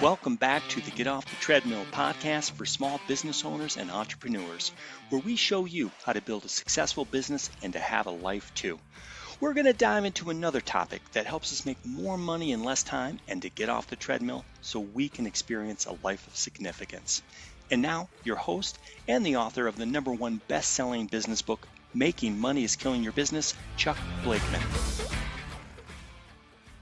Welcome back to the Get Off the Treadmill podcast for small business owners and entrepreneurs, where we show you how to build a successful business and to have a life too. We're going to dive into another topic that helps us make more money in less time and to get off the treadmill so we can experience a life of significance. And now, your host and the author of the #1 best-selling business book, Making Money is Killing Your Business, Chuck Blakeman.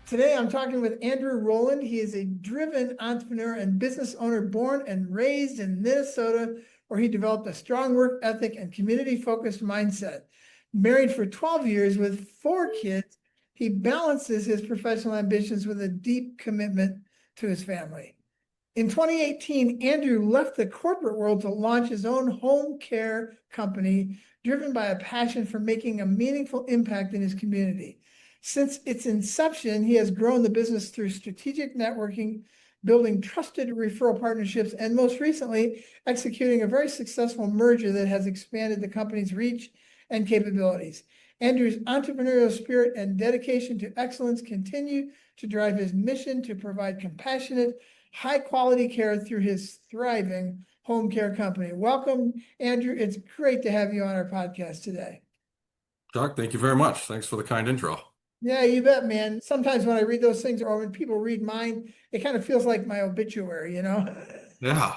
Today, I'm talking with Andrew Rowland. He is a driven entrepreneur and business owner born and raised in Minnesota, where he developed a strong work ethic and community-focused mindset. Married for 12 years with 4 kids, he balances his professional ambitions with a deep commitment to his family. In 2018, Andrew left the corporate world to launch his own home care company, driven by a passion for making a meaningful impact in his community. Since its inception, he has grown the business through strategic networking, building trusted referral partnerships, and most recently, executing a very successful merger that has expanded the company's reach and capabilities. Andrew's entrepreneurial spirit and dedication to excellence continue to drive his mission to provide compassionate, high-quality care through his thriving home care company. Welcome, Andrew. It's great to have you on our podcast today. Chuck, thank you very much. Thanks for the kind intro. Yeah, you bet, man. Sometimes when I read those things or when people read mine, it kind of feels like my obituary, you know? Yeah.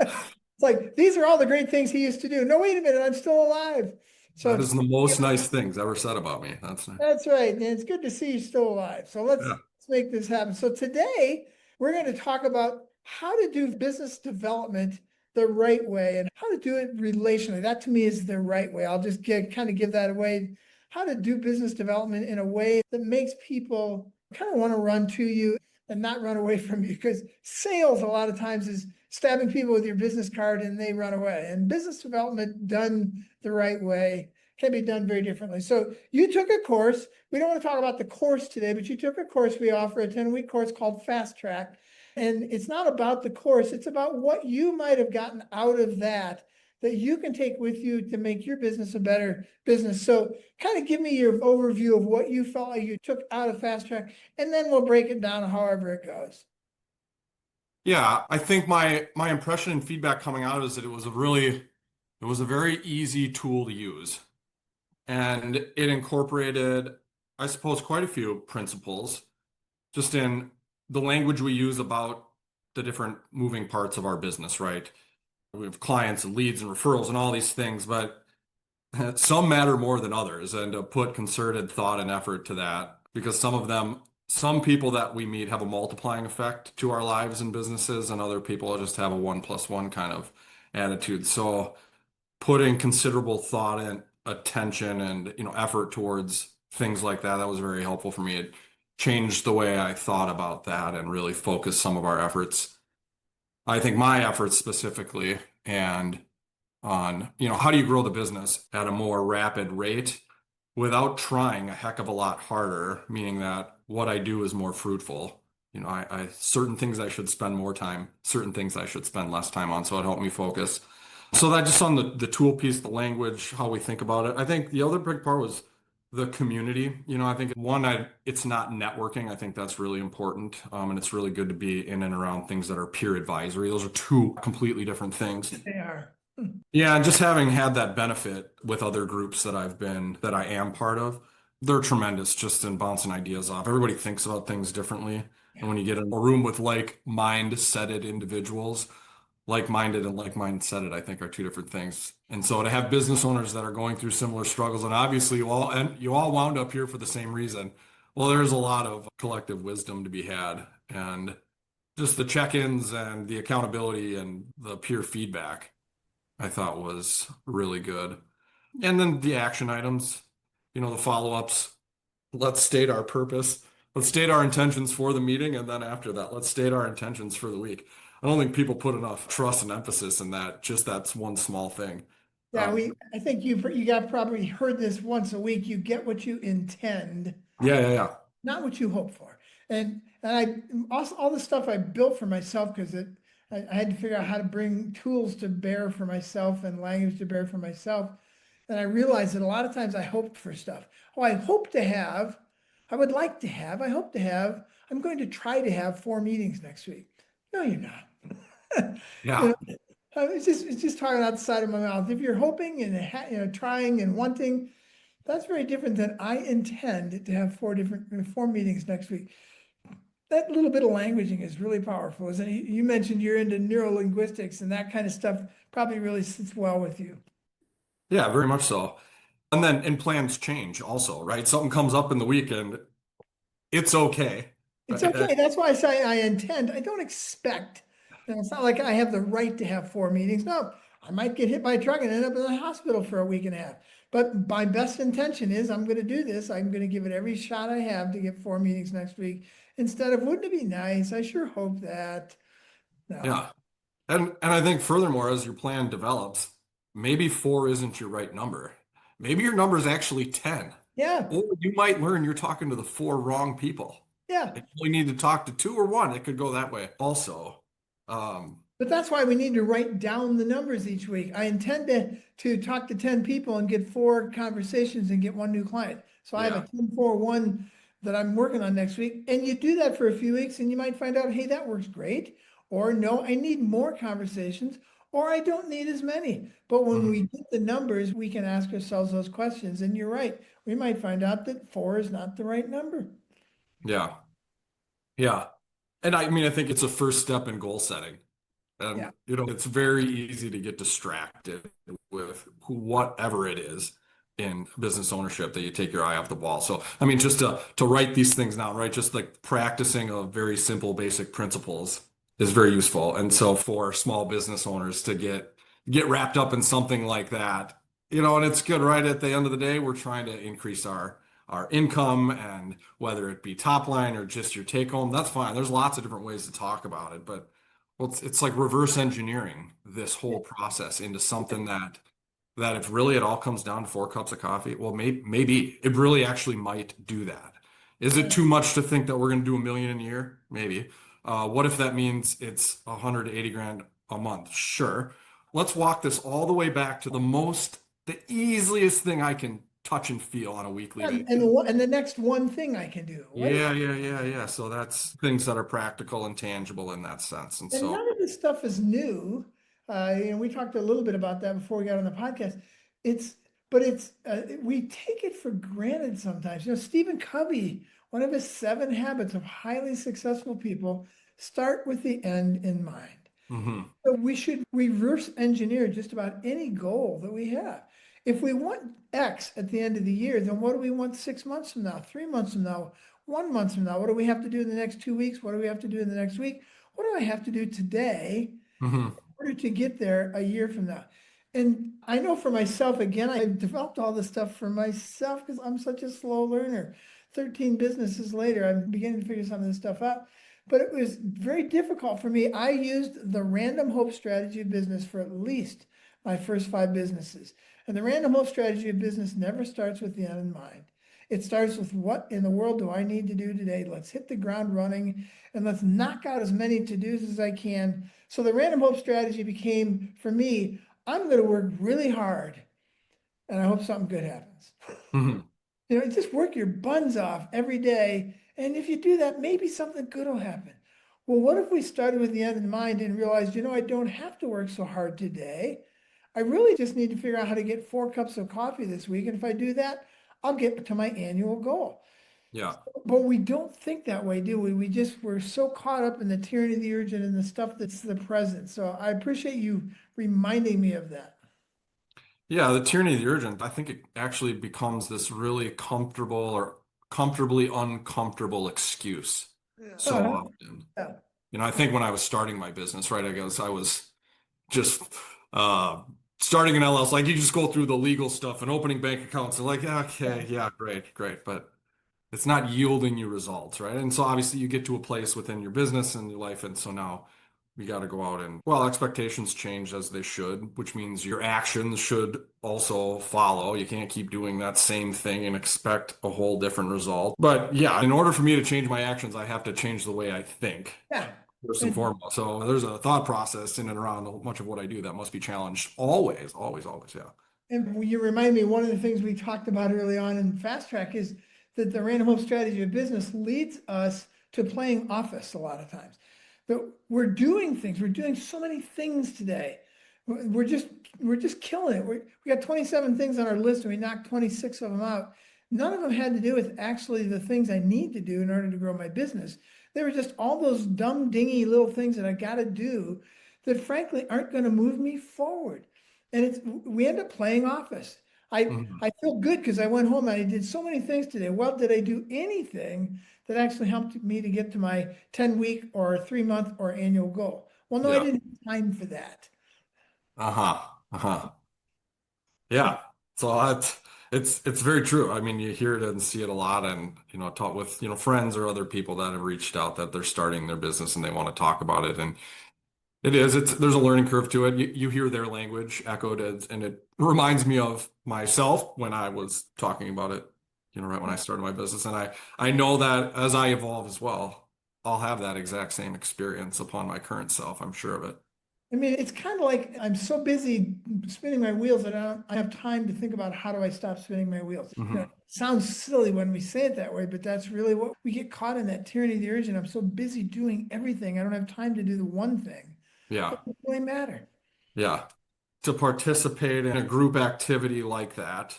It's like, these are all the great things he used to do. No, wait a minute, I'm still alive. So that is the most nice things ever said about me. That's right. And it's good to see you still alive. So let's make this happen. So today we're going to talk about how to do business development the right way and how to do it relationally. That to me is the right way. I'll just kind of give that away. How to do business development in a way that makes people kind of want to run to you and not run away from you, because sales a lot of times is stabbing people with your business card and they run away. And business development done the right way can be done very differently. So you took a course. We don't want to talk about the course today, but you took a course. We offer a 10-week course called Fast Track. And it's not about the course. It's about what you might have gotten out of that you can take with you to make your business a better business. So kind of give me your overview of what you felt like you took out of Fast Track, and then we'll break it down however it goes. Yeah, I think my impression and feedback coming out is that it was a very easy tool to use. And it incorporated, I suppose, quite a few principles just in the language we use about the different moving parts of our business, right? We have clients and leads and referrals and all these things, but some matter more than others, and to put concerted thought and effort to that, because some people that we meet have a multiplying effect to our lives and businesses, and other people just have a 1+1 kind of attitude. So putting considerable thought and attention and effort towards things like that was very helpful for me. It changed the way I thought about that and really focused some of our efforts, I think my efforts specifically, and on, how do you grow the business at a more rapid rate without trying a heck of a lot harder, meaning that what I do is more fruitful. I certain things I should spend more time, certain things I should spend less time on. So it helped me focus. So that just on the tool piece, the language, how we think about it. I think the other big part was the community. I think it's not networking. I think that's really important. And it's really good to be in and around things that are peer advisory. Those are 2 completely different things. They are. Yeah, and just having had that benefit with other groups that I am part of, they're tremendous just in bouncing ideas off. Everybody thinks about things differently. And when you get in a room with like-minded individuals, like-minded and like-minded, I think, are 2 different things. And so to have business owners that are going through similar struggles, and obviously you all wound up here for the same reason. Well, there's a lot of collective wisdom to be had, and just the check-ins and the accountability and the peer feedback, I thought was really good. And then the action items, the follow-ups. Let's state our purpose. Let's state our intentions for the meeting, and then after that, let's state our intentions for the week. I don't think people put enough trust and emphasis in that. Just that's one small thing. Yeah, I think you got probably heard this once a week. You get what you intend. Yeah. Not what you hope for. And I also, all the stuff I built for myself, because I had to figure out how to bring tools to bear for myself and language to bear for myself. And I realized that a lot of times I hoped for stuff. I hope to have, I would like to have, I hope to have, I'm going to try to have 4 meetings next week. No, you're not. You Yeah. know, it's just talking out the side of my mouth. If you're hoping and trying and wanting, that's very different than I intend to have four meetings next week. That little bit of languaging is really powerful, isn't it? You mentioned you're into neurolinguistics and that kind of stuff probably really sits well with you. Yeah, very much so. And plans change also, right? Something comes up in the weekend, it's okay. It's Right? okay. That's why I say I intend. I don't expect. It's not like I have the right to have four meetings. No, I might get hit by a truck and end up in the hospital for a week and a half. But my best intention is I'm going to do this. I'm going to give it every shot I have to get four meetings next week instead of, wouldn't it be nice? I sure hope that. No. Yeah. And I think furthermore, as your plan develops, maybe four isn't your right number. Maybe your number is actually 10. Yeah. Or you might learn you're talking to the four wrong people. Yeah. And you only need to talk to two or one. It could go that way also. But that's why we need to write down the numbers each week. I intend to talk to 10 people and get four conversations and get one new client. So I have a Yeah. 10-4-1 that I'm working on next week. And you do that for a few weeks and you might find out, hey, that works great. Or no, I need more conversations, or I don't need as many. But when we Mhm. get the numbers, we can ask ourselves those questions. And you're right, we might find out that four is not the right number. Yeah. Yeah. And I mean, I think it's a first step in goal setting. Yeah. And it's very easy to get distracted with whatever it is in business ownership that you take your eye off the ball. So, I mean, just to write these things down, right? Just like practicing of very simple, basic principles is very useful. And so for small business owners to get wrapped up in something like that, and it's good, right? At the end of the day, we're trying to increase our income, and whether it be top line or just your take home, that's fine. There's lots of different ways to talk about it, but well, it's like reverse engineering this whole process into something that if really it all comes down to 4 cups of coffee, well, maybe it really actually might do that. Is it too much to think that we're going to do 1 million a year? Maybe. What if that means it's 180 grand a month? Sure. Let's walk this all the way back to the easiest thing I can touch and feel on a weekly And, basis. and the next one thing I can do. Yeah. So that's things that are practical and tangible in that sense. And And so, none of this stuff is new. We talked a little bit about that before we got on the podcast. We take it for granted sometimes. Stephen Covey, one of his 7 habits of highly successful people, start with the end in mind. mhm. So we should reverse engineer just about any goal that we have. If we want X at the end of the year, then what do we want 6 months from now, 3 months from now, 1 month from now? What do we have to do in the next 2 weeks? What do we have to do in the next week? What do I have to do today Hmm. in order to get there a year from now? And I know for myself, again, I've developed all this stuff for myself because I'm such a slow learner. 13 businesses later, I'm beginning to figure some of this stuff out. But it was very difficult for me. I used the random hope strategy of business for at least my first 5 businesses. And the random hope strategy of business never starts with the end in mind. It starts with, what in the world do I need to do today? Let's hit the ground running and let's knock out as many to-dos as I can. So the random hope strategy became, for me, I'm going to work really hard and I hope something good happens. Hmm. Just work your buns off every day. And if you do that, maybe something good will happen. Well, what if we started with the end in mind and realized, I don't have to work so hard today. I really just need to figure out how to get 4 cups of coffee this week. And if I do that, I'll get to my annual goal. Yeah. But we don't think that way, do we? We're so caught up in the tyranny of the urgent and the stuff that's the present. So I appreciate you reminding me of that. Yeah, the tyranny of the urgent, I think it actually becomes this really comfortable or comfortably uncomfortable excuse so Uh-huh. often. Yeah. I think when I was starting my business, right, I guess I was just uh starting an LLC, like you just go through the legal stuff and opening bank accounts and like, okay, yeah, great, but it's not yielding you results, right? And so obviously you get to a place within your business and your life, and so now you got to go out and, well, expectations change as they should, which means your actions should also follow. You can't keep doing that same thing and expect a whole different result. But yeah, in order for me to change my actions, I have to change the way I think Yeah. first and And, foremost. So there's a thought process in and around much of what I do that must be challenged always, always, always. Yeah. and you remind me, one of the things we talked about early on in Fast Track is that the random hope strategy of business leads us to playing office a lot of times. But we're doing things. We're doing so many things today. We're just we're just killing it. We got 27 things on our list and we knocked 26 of them out. None of them had to do with actually the things I need to do in order to grow my business. They were just all those dumb, dingy little things that I got to do that frankly aren't going to move me forward. And we end up playing office. Mhm. I feel good because I went home and I did so many things today. Well, did I do anything that actually helped me to get to my 10-week or 3-month or annual goal? Well, no, I Yeah. didn't have time for that. Uh-huh. Uh-huh. Yeah. So it's very true. I mean, you hear it and see it a lot, and talk with friends or other people that have reached out that they're starting their business and they want to talk about it. And there's a learning curve to it. You hear their language echoed, and it reminds me of myself when I was talking about it, right when I started my business. And I know that as I evolve as well, I'll have that exact same experience upon my current self. I'm sure of it. I mean, it's kind of like I'm so busy spinning my wheels that I have time to think about how do I stop spinning my wheels. It Hmm. sounds silly when we say it that way, but that's really what we get caught in, that tyranny of the urgent. I'm so busy doing everything. I don't have time to do the one thing Yeah. that doesn't really matter. Yeah. To participate in a group activity like that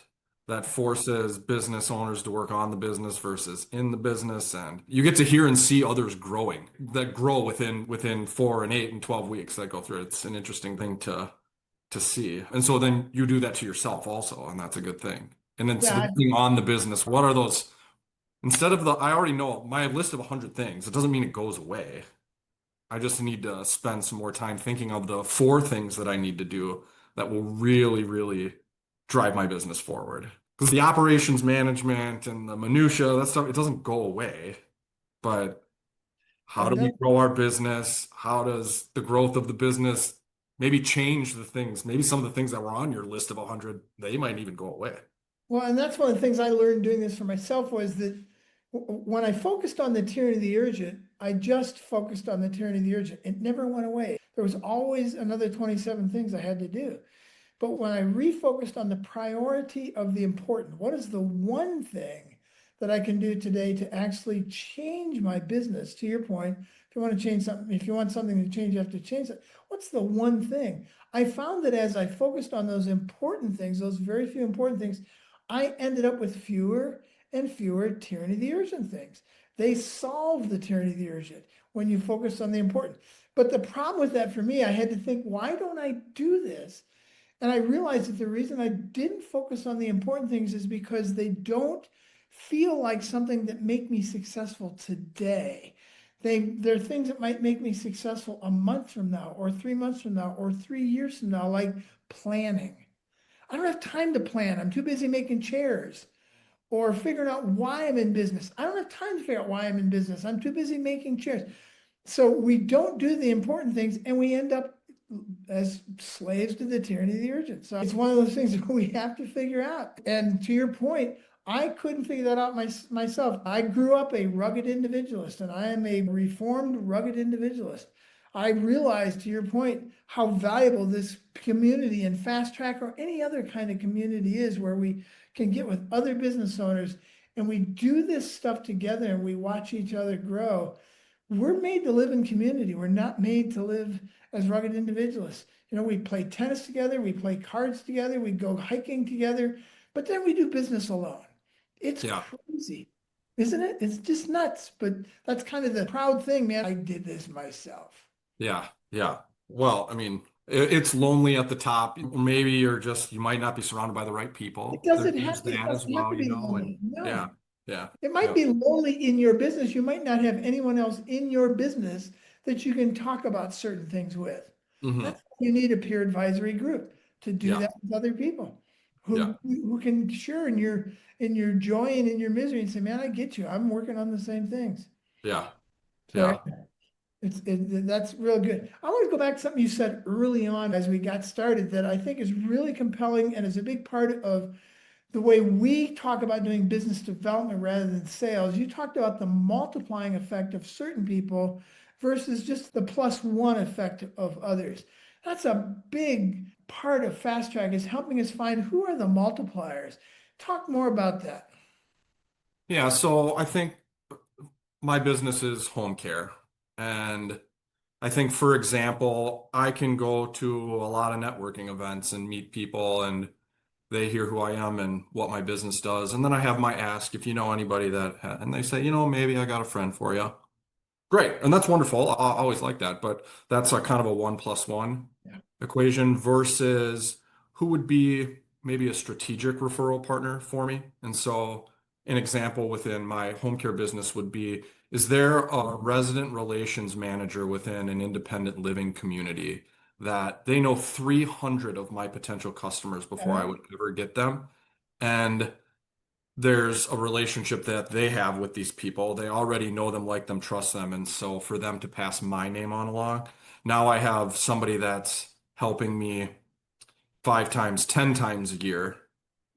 forces business owners to work on the business versus in the business, and you get to hear and see others growing that grow within 4 and 8 and 12 weeks that go through it. It's an interesting thing to see. And so then you do that to yourself also, and that's a good thing. And then Yeah, being on the business, what are those instead of I already know my list of 100 things, it doesn't mean it goes away. I just need to spend some more time thinking of the 4 things that I need to do that will really, really drive my business forward. Because the operations management and the minutia, that stuff, it doesn't go away. But how it do we does. grow our business? How does the growth of the business maybe change the things? Maybe some of the things that were on your list of 100, they might even go away. Well, and that's one of the things I learned doing this for myself was that when I focused on the tyranny of the urgent, I just focused on the tyranny of the urgent. It never went away. There was always another 27 things I had to do. But when I refocused on the priority of the important, what is the one thing that I can do today to actually change my business? To your point, if you want to change something, if you want something to change, you have to change it. What's the one thing? I found that as I focused on those important things, those very few important things, I ended up with fewer and fewer tyranny of the urgent things. They solve the tyranny of the urgent when you focus on the important. But the problem with that for me, I had to think, why don't I do this? And I realized that the reason I didn't focus on the important things is because they don't feel like something that make me successful today. They're things that might make me successful a month from now, or 3 months from now, or 3 years from now, like planning. I don't have time to plan. I'm too busy making chairs or figuring out why I'm in business. I don't have time to figure out why I'm in business. I'm too busy making chairs. So we don't do the important things and we end up as slaves to the tyranny of the urgent. So it's one of those things that we have to figure out. And to your point, I couldn't figure that out myself. I grew up a rugged individualist and I am a reformed rugged individualist. I realized, to your point, how valuable this community and Fast Track or any other kind of community is where we can get with other business owners and we do this stuff together and we watch each other grow. We're made to live in community. We're not made to live as rugged individualists. We play tennis together, we play cards together, we go hiking together, but then we do business alone. It's Yeah. crazy, isn't it? It's just nuts. But that's kind of the proud thing, man. I did this myself. Yeah. Yeah. Well, I mean, it's lonely at the top. Maybe you might not be surrounded by the right It people. doesn't have There's to, it that as doesn't have well, to be and lonely. yeah, No. yeah, It might yeah. be lonely in your business. You might not have anyone else in your business that you can talk about certain things with. Hmm. That's why you need a peer advisory group to do Yeah, that with other people yeah, who can share in your joy and in your misery and say, man, I get you. I'm working on the same things. yeah, So yeah. that's real good. I want to go back to something you said early on as we got started that I think is really compelling and is a big part of the way we talk about doing business development rather than sales. You talked about the multiplying effect of certain people versus just the plus one effect of others. That's a big part of Fast Track is helping us find who are the multipliers. Talk more about that. Yeah, so I think my business is home care, and I think, for example, I can go to a lot of networking events and meet people, and they hear who I am and what my business does. And then I have my ask if you know anybody and they say, maybe I got a friend for you. Great. And that's wonderful. I always like that. But that's a kind of a 1+1 Yeah. equation versus who would be maybe a strategic referral partner for me. And so an example within my home care business would be, is there a resident relations manager within an independent living community that they know 300 of my potential customers before I Yeah. would ever get them? And there's a relationship that they have with these people. They already know them, like them, trust them. And so for them to pass my name on along, now I have somebody that's helping me 5 times, 10 times a year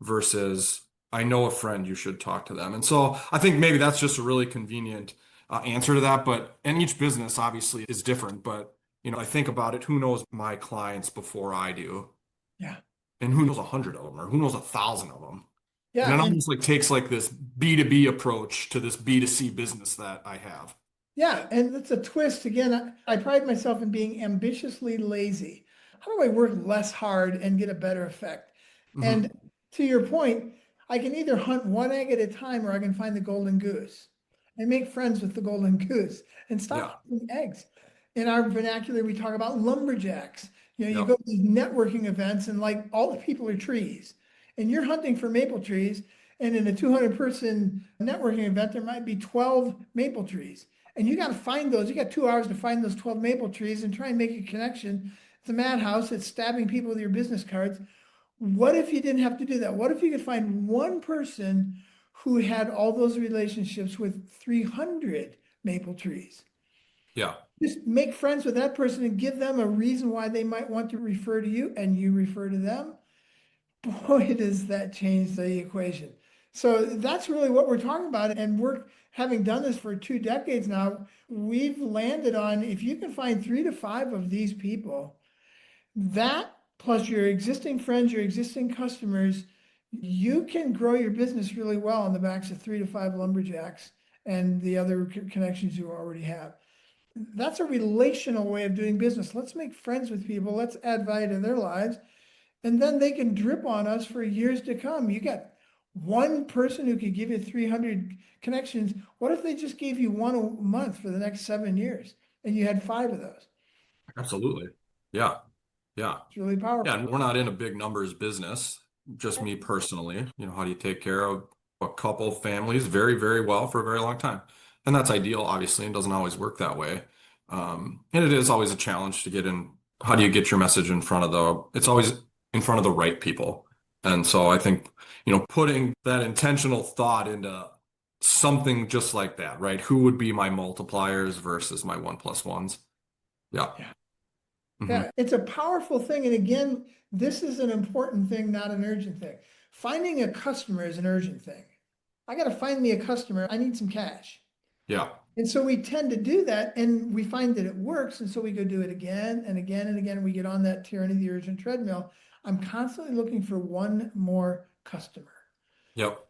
versus I know a friend, you should talk to them. And so I think maybe that's just a really convenient answer to that. And each business obviously is different. But, I think about it, who knows my clients before I do? Yeah. And who knows 100 of them or who knows 1,000 of them? And Yeah. it And almost like takes like this B2B approach to this B2C business that I have. yeah, and it's a twist. Again, I pride myself in being ambitiously lazy. How do I work less hard and get a better effect? And Hmm. to your point, I can either hunt one egg at a time or I can find the golden goose and make friends with the golden goose and Yeah. stop hunting eggs. In our vernacular, we talk about lumberjacks. You Yep. go to these networking events and like all the people are trees and you're hunting for maple trees. And in a 200-person networking event, there might be 12 maple trees. And you got to find those. You got 2 hours to find those 12 maple trees and try and make a connection. It's a madhouse. It's stabbing people with your business cards. What if you didn't have to do that? What if you could find one person who had all those relationships with 300 maple trees? Yeah. Just make friends with that person and give them a reason why they might want to refer to you and you refer to them. Boy, does that change the equation. So that's really what we're talking about. And we're having done this for 2 decades now. We've landed on if you can find 3 to 5 of these people, that plus your existing friends, your existing customers, you can grow your business really well on the backs of 3 to 5 lumberjacks and the other connections you already have. That's a relational way of doing business. Let's make friends with people. Let's add value to their lives. And then they can drip on us for years to come. You got one person who could give you 300 connections. What if they just gave you one a month for the next 7 years and you had 5 of those? Absolutely. Yeah. Yeah. It's really Yeah. powerful. And we're not in a big numbers business, just me personally. How do you take care of a couple families very, very well for a very long time? And that's ideal, obviously, and doesn't always work that way. And it is always a challenge to get in. How do you get your message in front of it's always in front of the right people. And so I think, putting that intentional thought into something just like that, right? Who would be my multipliers versus my 1+1s? Yeah. Yeah. Hmm. Yeah, it's a powerful thing. And again, this is an important thing, not an urgent thing. Finding a customer is an urgent thing. I got to find me a customer. I need some cash. Yeah. And so we tend to do that and we find that it works. And so we go do it again and again and again. And we get on that tyranny of the urgent treadmill. I'm constantly looking for one more customer. Yep.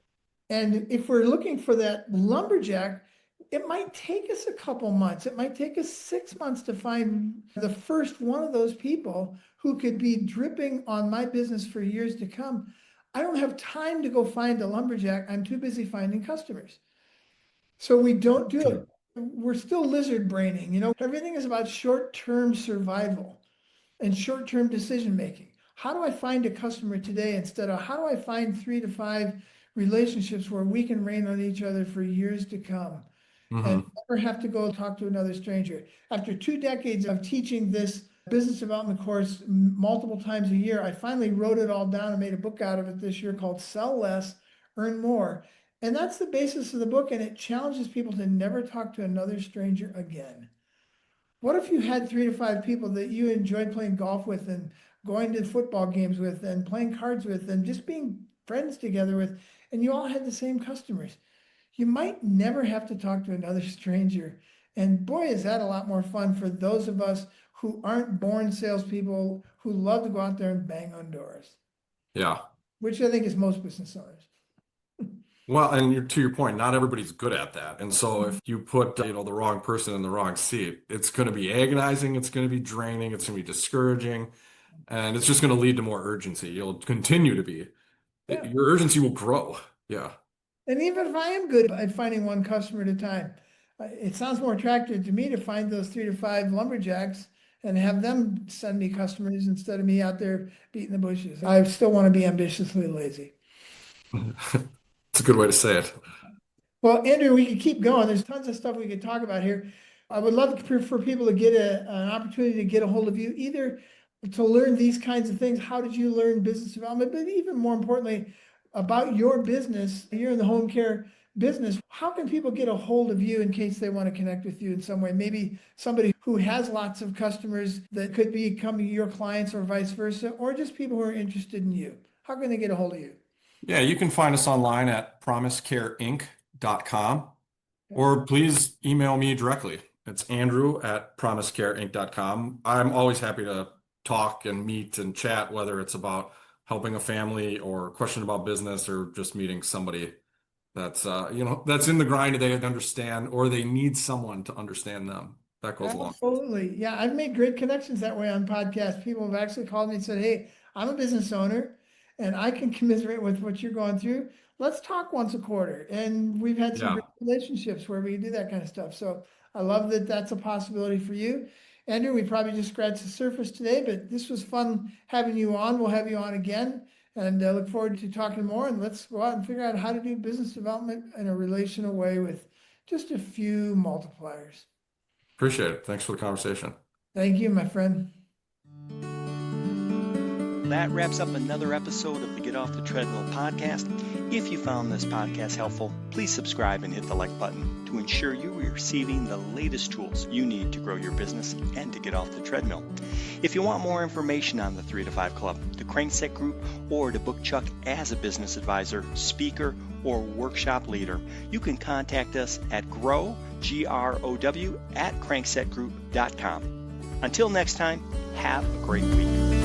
And if we're looking for that lumberjack, it might take us a couple months. It might take us 6 months to find the first one of those people who could be dripping on my business for years to come. I don't have time to go find a lumberjack. I'm too busy finding customers. So we don't do it. We're still lizard braining. Everything is about short-term survival and short-term decision making. How do I find a customer today instead of how do I find 3 to 5 relationships where we can rain on each other for years to come and Hmm. never have to go talk to another stranger? After 2 decades of teaching this business development course multiple times a year, I finally wrote it all down and made a book out of it this year called Sell Less, Earn More. And that's the basis of the book. And it challenges people to never talk to another stranger again. What if you had 3 to 5 people that you enjoyed playing golf with and going to football games with and playing cards with and just being friends together with, and you all had the same customers? You might never have to talk to another stranger. And boy, is that a lot more fun for those of us who aren't born salespeople who love to go out there and bang on doors, Yeah. which I think is most business owners. Well, and to your point, not everybody's good at that. And so if you put, the wrong person in the wrong seat, it's going to be agonizing, it's going to be draining, it's going to be discouraging, and it's just going to lead to more urgency. You'll continue to be. Yeah. Your urgency will grow. Yeah. And even if I am good at finding one customer at a time, it sounds more attractive to me to find those 3 to 5 lumberjacks and have them send me customers instead of me out there beating the bushes. I still want to be ambitiously lazy. It's a good way to say it. Well, Andrew, we could keep going. There's tons of stuff we could talk about here. I would love for people to get an opportunity to get a hold of you, either to learn these kinds of things. How did you learn business development? But even more importantly, about your business. You're in the home care business. How can people get a hold of you in case they want to connect with you in some way? Maybe somebody who has lots of customers that could become your clients or vice versa, or just people who are interested in you. How can they get a hold of you? Yeah, you can find us online at promisecareinc.com, or please email me directly. It's andrew@promisecareinc.com. I'm always happy to talk and meet and chat, whether it's about helping a family or a question about business or just meeting somebody that's that's in the grind they understand, or they need someone to understand them. That goes along. Absolutely. Yeah, I've made great connections that way on podcasts. People have actually called me and said, hey, I'm a business owner and I can commiserate with what you're going through. Let's talk once a quarter. And we've had some great relationships where we do that kind of stuff. So I love that that's a possibility for you. Andrew, we probably just scratched the surface today, but this was fun having you on. We'll have you on again, and look forward to talking more. And let's go out and figure out how to do business development in a relational way with just a few multipliers. Appreciate it. Thanks for the conversation. Thank you, my friend. That wraps up another episode of the Get Off the Treadmill podcast. If you found this podcast helpful, please subscribe and hit the like button to ensure you are receiving the latest tools you need to grow your business and to get off the treadmill. If you want more information on the 3 to 5 Club, the Crankset Group, or to book Chuck as a business advisor, speaker, or workshop leader, you can contact us at grow@cranksetgroup.com. Until next time, have a great week.